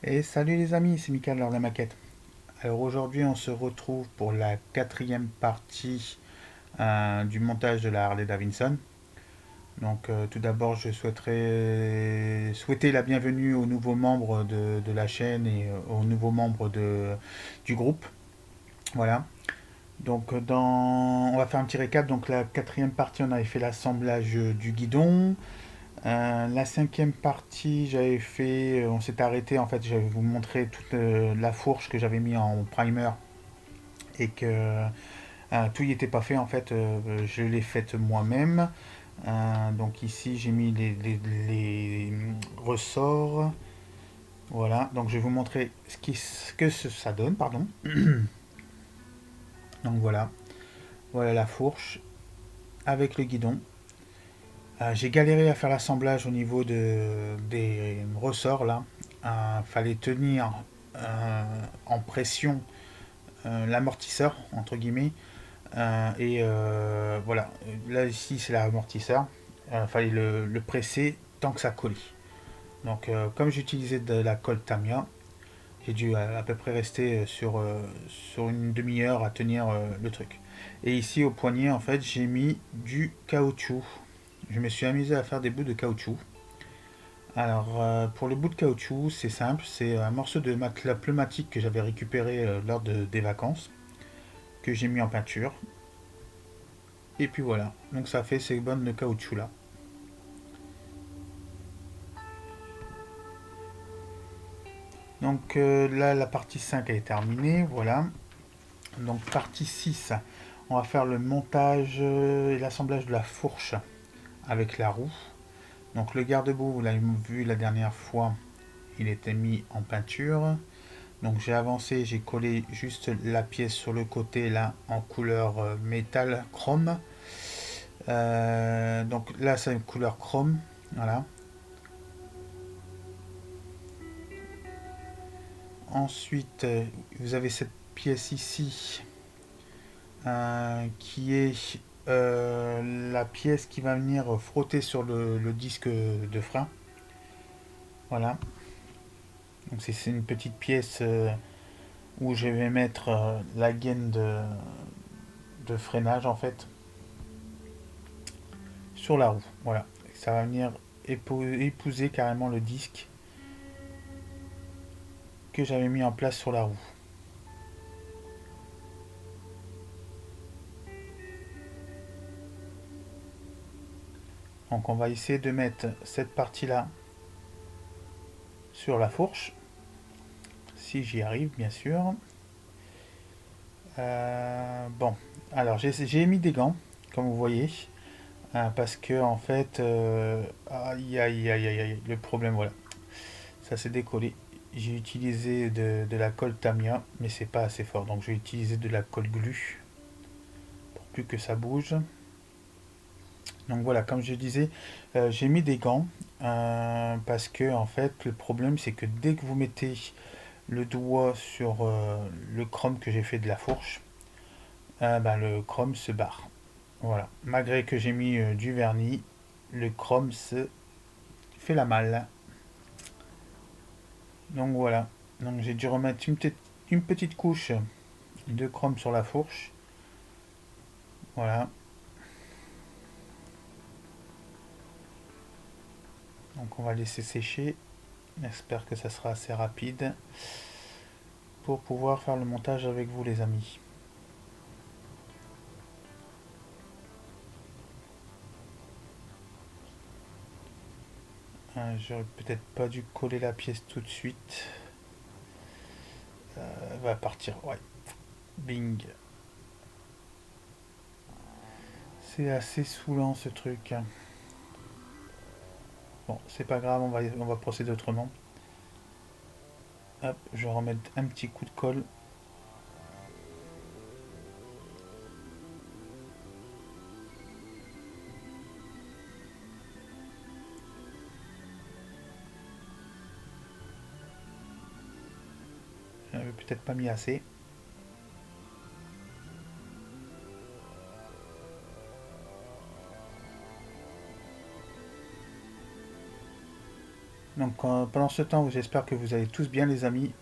Et salut les amis, c'est Mickaël de la maquette. Alors aujourd'hui on se retrouve pour la quatrième partie du montage de la Harley Davidson. Donc tout d'abord je souhaiterais souhaiter la bienvenue aux nouveaux membres de la chaîne et aux nouveaux membres du groupe. Voilà. Donc on va faire un petit récap. Donc la quatrième partie on avait fait l'assemblage du guidon. La cinquième partie, on s'est arrêté en fait, je vais vous montrer toute la fourche que j'avais mis en primer et que tout y était pas fait en fait, je l'ai faite moi-même. Donc ici j'ai mis les ressorts, voilà. Donc je vais vous montrer ce que ça donne, pardon. Donc voilà la fourche avec le guidon. J'ai galéré à faire l'assemblage au niveau des ressorts là. Fallait tenir en pression l'amortisseur entre guillemets. Voilà, là ici c'est l'amortisseur. Fallait le presser tant que ça collait. Donc comme j'utilisais de la colle Tamiya, j'ai dû à peu près rester sur une demi-heure à tenir le truc. Et ici au poignet en fait j'ai mis du caoutchouc. Je me suis amusé à faire des bouts de caoutchouc. Alors, pour le bout de caoutchouc, c'est simple, c'est un morceau de matelas pneumatique que j'avais récupéré des vacances, que j'ai mis en peinture. Et puis voilà, donc ça fait ces bonnes de caoutchouc là. Donc là, la partie 5 est terminée, voilà. Donc partie 6, on va faire le montage et l'assemblage de la fourche avec la roue. Donc le garde-boue, vous l'avez vu la dernière fois, il était mis en peinture. Donc j'ai avancé, j'ai collé juste la pièce sur le côté là en couleur métal chrome. Donc là c'est une couleur chrome, voilà. Ensuite vous avez cette pièce ici qui est la pièce qui va venir frotter sur le disque de frein. Voilà. Donc c'est une petite pièce où je vais mettre la gaine de freinage en fait sur la roue. Voilà. Ça va venir épouser carrément le disque que j'avais mis en place sur la roue. Donc on va essayer de mettre cette partie-là sur la fourche. Si j'y arrive, bien sûr. Bon, alors j'ai mis des gants, comme vous voyez, parce que en fait, aïe aïe aïe aïe aïe, le problème, voilà, ça s'est décollé. J'ai utilisé de la colle Tamiya, mais c'est pas assez fort, donc je vais utiliser de la colle glu pour plus que ça bouge. Donc voilà, comme je disais, j'ai mis des gants parce que en fait, le problème c'est que dès que vous mettez le doigt sur le chrome que j'ai fait de la fourche, ben, le chrome se barre. Voilà. Malgré que j'ai mis du vernis, le chrome se fait la malle. Donc voilà. Donc j'ai dû remettre une petite couche de chrome sur la fourche. Voilà. Donc on va laisser sécher. J'espère que ça sera assez rapide pour pouvoir faire le montage avec vous les amis. J'aurais peut-être pas dû coller la pièce tout de suite. Elle va partir, ouais. Bing. C'est assez saoulant ce truc. Bon, c'est pas grave, on va procéder autrement. Hop, je vais remettre un petit coup de colle. J'avais peut-être pas mis assez. Donc pendant ce temps, j'espère que vous allez tous bien les amis.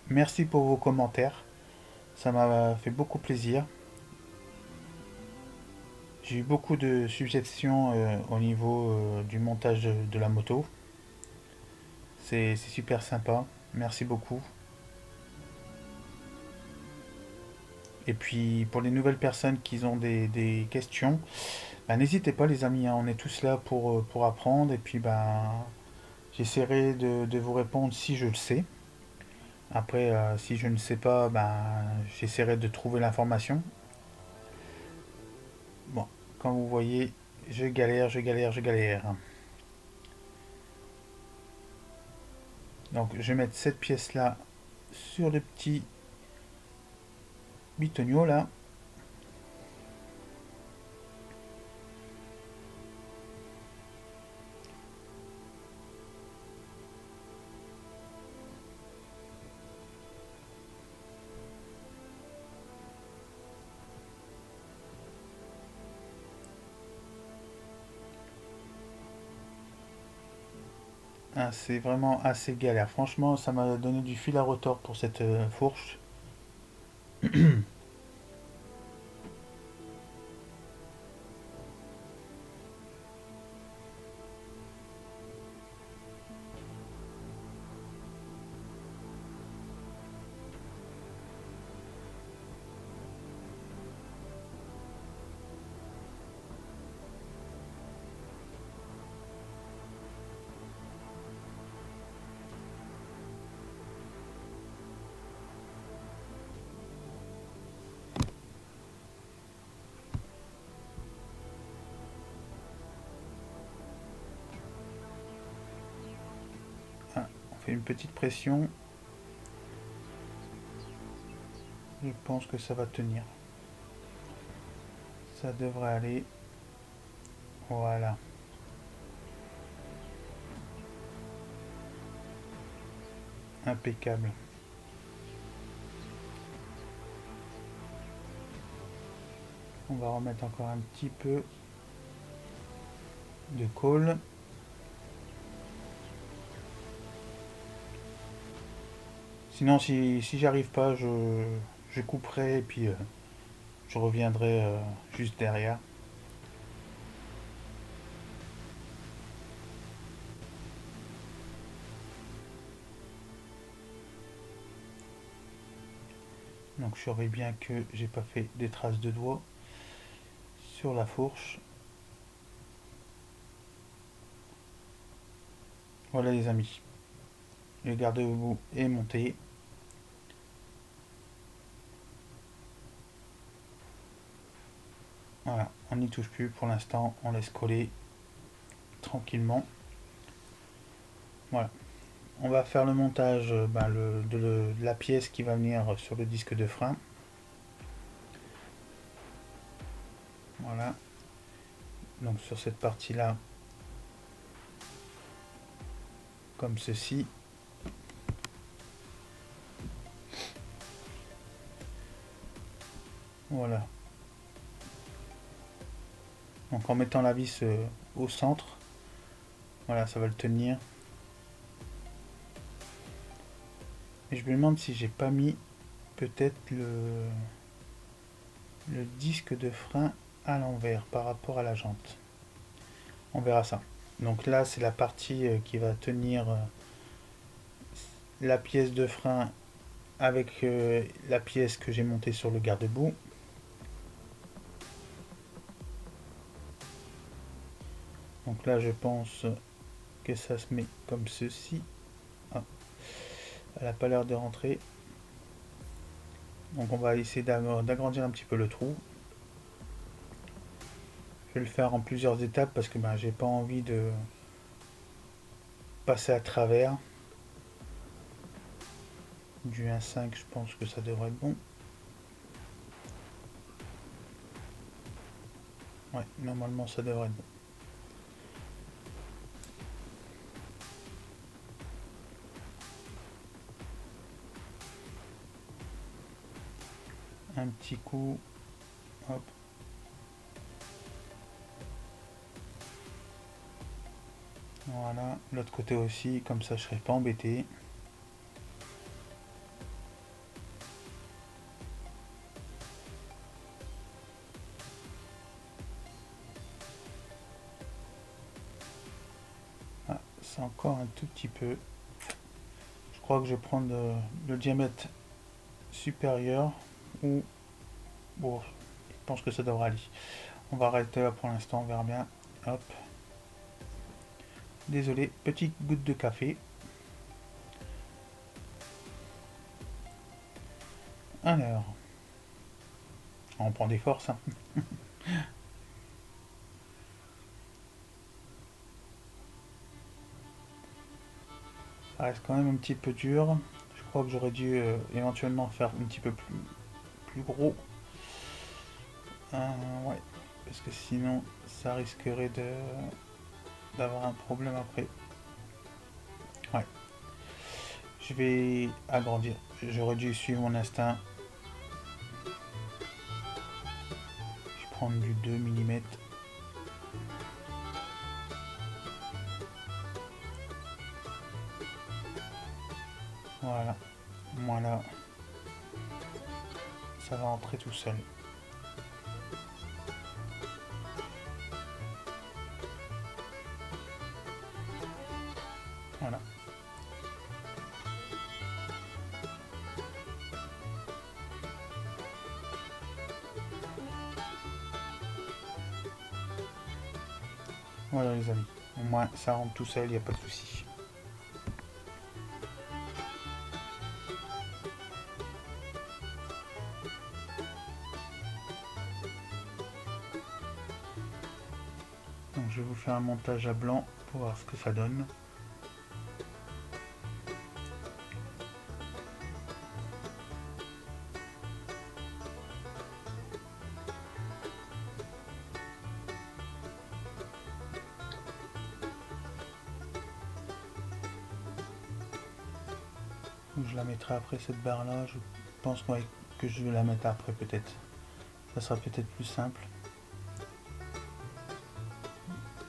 Merci pour vos commentaires. Ça m'a fait beaucoup plaisir. J'ai eu beaucoup de suggestions au niveau du montage de la moto. C'est super sympa. Merci beaucoup. Et puis pour les nouvelles personnes qui ont des questions, bah, n'hésitez pas les amis, hein, on est tous là pour apprendre. Et puis bah, j'essaierai de vous répondre si je le sais. Après, si je ne sais pas, bah, j'essaierai de trouver l'information. Bon, comme vous voyez, je galère, je galère, je galère. Donc je vais mettre cette pièce là sur le petit bitonio là. Ah, c'est vraiment assez galère. Franchement, ça m'a donné du fil à retordre pour cette fourche. Ah, on fait une petite pression. Je pense que ça va tenir. Ça devrait aller. Voilà. Impeccable. On va remettre encore un petit peu de colle. Sinon, si j'arrive pas, je couperai et puis je reviendrai juste derrière. Donc je saurai bien que j'ai pas fait des traces de doigts sur la fourche. Voilà les amis. Le garde-boue est monté. Voilà, on n'y touche plus pour l'instant, on laisse coller tranquillement. Voilà. On va faire le montage de la pièce qui va venir sur le disque de frein. Voilà. Donc sur cette partie là, comme ceci. Voilà. Donc en mettant la vis au centre, voilà, ça va le tenir. Et je me demande si j'ai pas mis peut-être le disque de frein à l'envers par rapport à la jante. On verra ça. Donc là, c'est la partie qui va tenir la pièce de frein avec la pièce que j'ai montée sur le garde-boue. Donc là, je pense que ça se met comme ceci. Ah, elle n'a pas l'air de rentrer. Donc on va essayer d'agrandir un petit peu le trou. Je vais le faire en plusieurs étapes parce que j'ai pas envie de passer à travers. Du 1,5, je pense que ça devrait être bon. Ouais, normalement ça devrait être bon. Un petit coup. Hop. Voilà, l'autre côté aussi, comme ça je serai pas embêté. Ah, c'est encore un tout petit peu. Je crois que je vais prendre le diamètre supérieur ou bon, je pense que ça devrait aller. On va arrêter là pour l'instant, on verra bien. Hop. Désolé, petite goutte de café. Alors, on prend des forces, hein. Ça reste quand même un petit peu dur. Je crois que j'aurais dû éventuellement faire un petit peu plus gros. Ouais, parce que sinon ça risquerait d'avoir un problème après. Ouais, je vais agrandir. J'aurais dû suivre mon instinct. Je vais prendre du 2 mm. Voilà, voilà, ça va entrer tout seul. Voilà. Voilà les amis. Au moins ça rentre tout seul, il n'y a pas de souci. Donc je vais vous faire un montage à blanc pour voir ce que ça donne. Je la mettrai après cette barre là. Je pense ouais, que je vais la mettre après peut-être. Ça sera peut-être plus simple.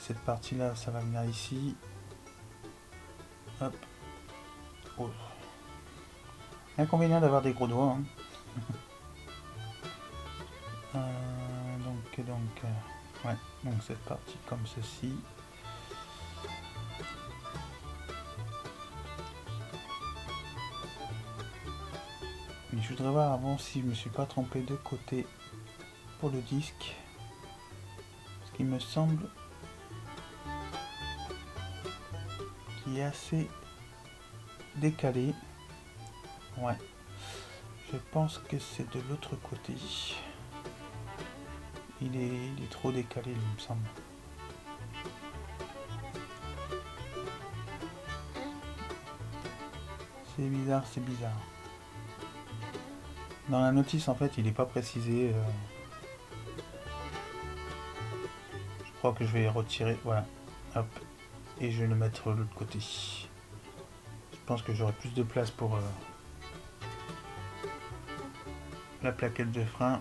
Cette partie là, ça va venir ici. Hop. Oh. Inconvénient d'avoir des gros doigts. Hein. Ouais, donc cette partie comme ceci. Mais je voudrais voir avant si je me suis pas trompé de côté pour le disque. Ce qui me semble qui est assez décalé. Ouais. Je pense que c'est de l'autre côté. Il est trop décalé, il me semble. C'est bizarre, c'est bizarre. Dans la notice, en fait, il n'est pas précisé. Je crois que je vais retirer. Voilà. Hop. Et je vais le mettre de l'autre côté. Je pense que j'aurai plus de place pour la plaquette de frein.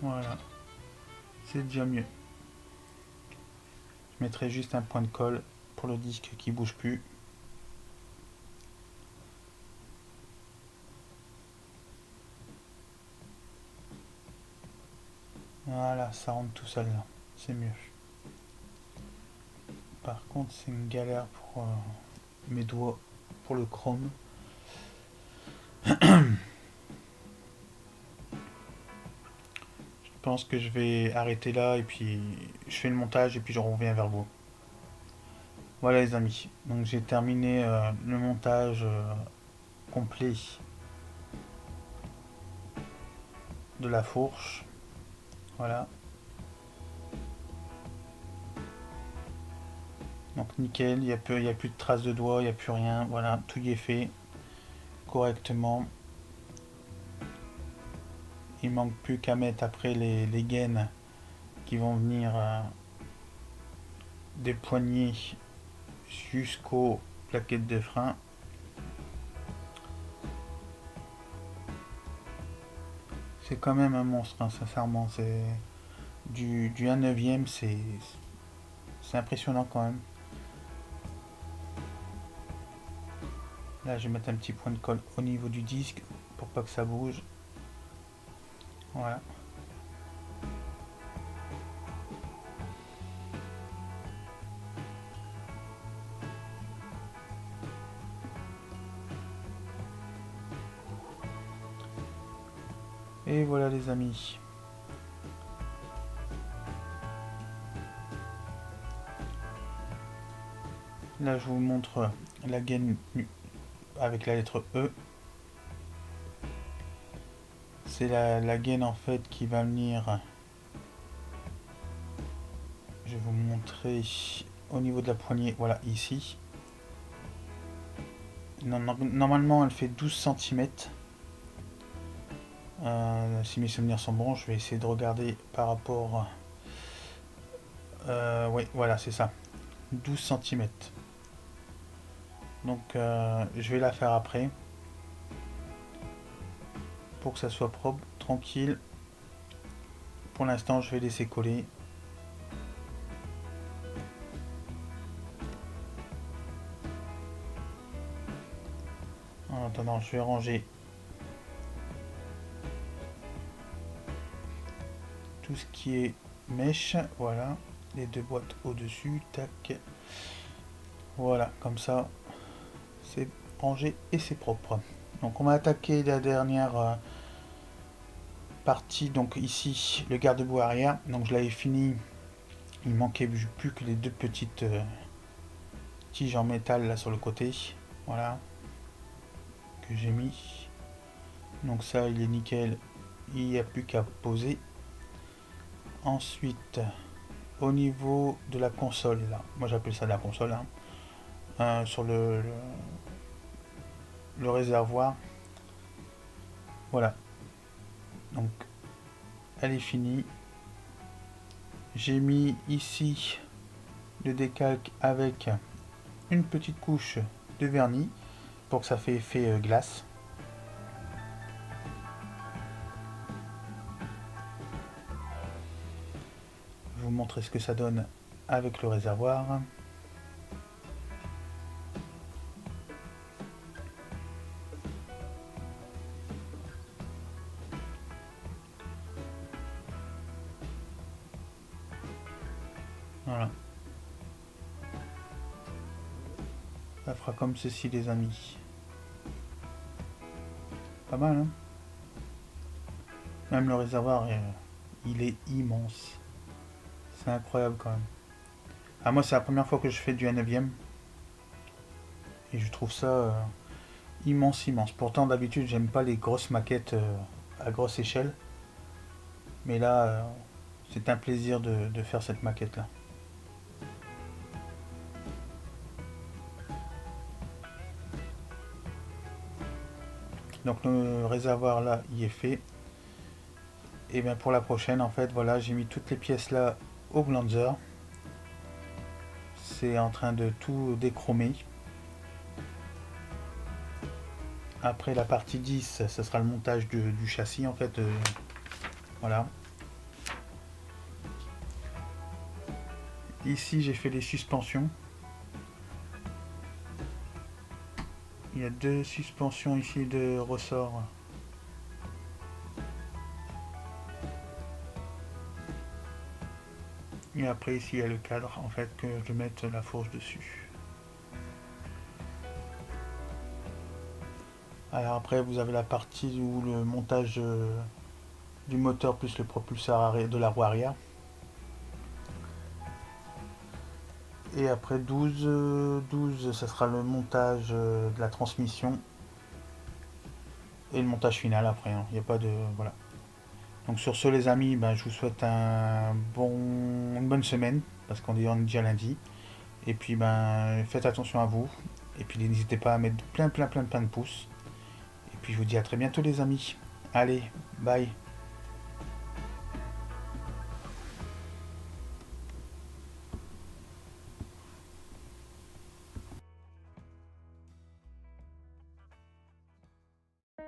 Voilà. C'est déjà mieux. Je mettrai juste un point de colle pour le disque qui bouge plus. Voilà, ça rentre tout seul là. C'est mieux. Par contre, c'est une galère pour mes doigts pour le chrome. Je pense que je vais arrêter là et puis je fais le montage et puis je reviens vers vous. Voilà les amis, donc j'ai terminé le montage complet de la fourche. Voilà. Donc nickel, il n'y a plus de traces de doigts, il n'y a plus rien. Voilà, tout y est fait correctement. Il manque plus qu'à mettre après les gaines qui vont venir des poignées jusqu'aux plaquettes de frein. C'est quand même un monstre, hein, sincèrement. C'est du 1/9, c'est impressionnant quand même. Là, je vais mettre un petit point de colle au niveau du disque pour pas que ça bouge. Voilà. Et voilà les amis. Là, je vous montre la gaine avec la lettre E. C'est la gaine en fait qui va venir. Je vais vous montrer au niveau de la poignée, voilà, ici. Normalement, elle fait 12 cm. Si mes souvenirs sont bons, je vais essayer de regarder par rapport. Oui, voilà, c'est ça. 12 cm. Donc, je vais la faire après. Pour que ça soit propre, tranquille. Pour l'instant, je vais laisser coller. En attendant, je vais ranger tout ce qui est mèche. Voilà, les deux boîtes au-dessus. Tac. Voilà, comme ça, c'est rangé et c'est propre. Donc, on va attaquer la dernière partie. Donc, ici, le garde-boue arrière. Donc, je l'avais fini. Il manquait plus que les deux petites tiges en métal là sur le côté. Voilà, que j'ai mis. Donc ça, il est nickel. Il n'y a plus qu'à poser. Ensuite, au niveau de la console, là, moi j'appelle ça la console, hein, sur le réservoir. Voilà. Donc, elle est finie. J'ai mis ici le décalque avec une petite couche de vernis pour que ça fait effet glace. Je vais vous montrer ce que ça donne avec le réservoir. Voilà. Ça fera comme ceci les amis. Pas mal, hein? Même le réservoir, il est immense. C'est incroyable quand même. Ah, moi, c'est la première fois que je fais du 1/9. Et je trouve ça immense, immense. Pourtant, d'habitude, j'aime pas les grosses maquettes à grosse échelle. Mais là, c'est un plaisir de faire cette maquette-là. Donc, le réservoir là, il est fait. Et bien pour la prochaine, en fait, voilà, j'ai mis toutes les pièces là au Glanzer. C'est en train de tout déchromer. Après la partie 10, ce sera le montage du châssis en fait. Voilà. Ici j'ai fait les suspensions. Il y a deux suspensions ici de ressort. Et après ici il y a le cadre en fait que je vais mettre la fourche dessus. Alors après vous avez la partie où le montage du moteur plus le propulseur de la roue arrière. Et après 12, ça sera le montage de la transmission. Et le montage final après, hein. Il n'y a pas de... Voilà. Donc sur ce les amis, ben, je vous souhaite une bonne semaine. Parce qu'on est déjà lundi. Et puis ben faites attention à vous. Et puis n'hésitez pas à mettre plein de pouces. Et puis je vous dis à très bientôt les amis. Allez, bye.